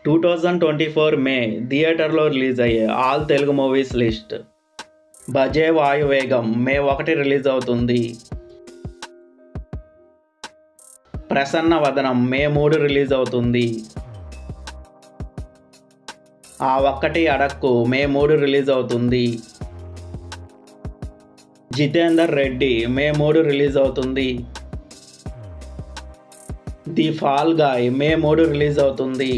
2024 మే థియేటర్లో రిలీజ్ అయ్యే all Telugu movies list. భజే వాయువేగం మే 1 release అవుతుంది. ప్రసన్న వదనం మే 3 రిలీజ్ అవుతుంది. ఆ ఒక్కటి అడక్కు మే 3 రిలీజ్ అవుతుంది. జితేందర్ రెడ్డి మే 3 రిలీజ్ అవుతుంది. The fall guy May 3 release అవుతుంది.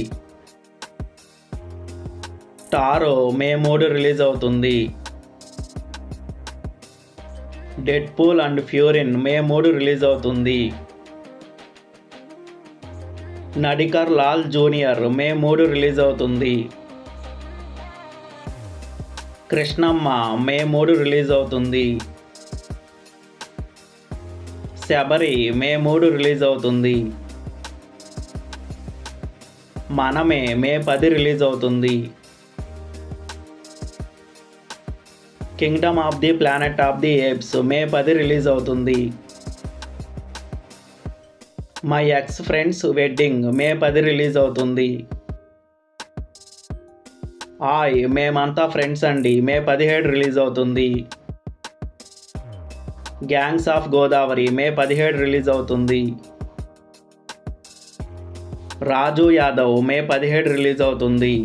టారో మే 3 రిలీజ్ అవుతుంది. డెడ్పూల్ అండ్ ఫ్యూరిన్ మే 3 రిలీజ్ అవుతుంది. నడికర్ లాల్ జూనియర్ మే 3 రిలీజ్ అవుతుంది. కృష్ణమ్మ మే 3 రిలీజ్ అవుతుంది. శబరి మే 3 రిలీజ్ అవుతుంది. మనమే మే 10 రిలీజ్ అవుతుంది. Kingdom of the planet of the apes May 10 release అవుతుంది. My ex friends wedding May 10 release అవుతుంది. ఆయ్ మేమంతా ఫ్రెండ్స్ అండి మే 17 రిలీజ్ అవుతుంది. Gangs of Godavari May 17 release అవుతుంది. రాజు యాదవ్ మే 17 రిలీజ్ అవుతుంది.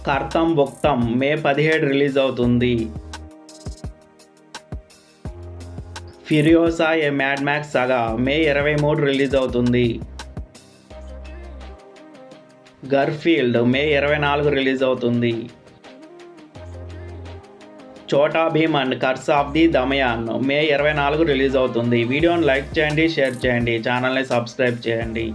కర్తం భుక్తం మే 17 రిలీజ్ అవుతుంది. Furiosa a Mad Max saga May 23 release అవుతుంది. Garfield May 24 release అవుతుంది. Chhota Bhim and curse of the Damyaan May 24 release అవుతుంది. వీడియోని లైక్ చేయండి, షేర్ చేయండి, ఛానల్ని సబ్స్క్రైబ్ చేయండి.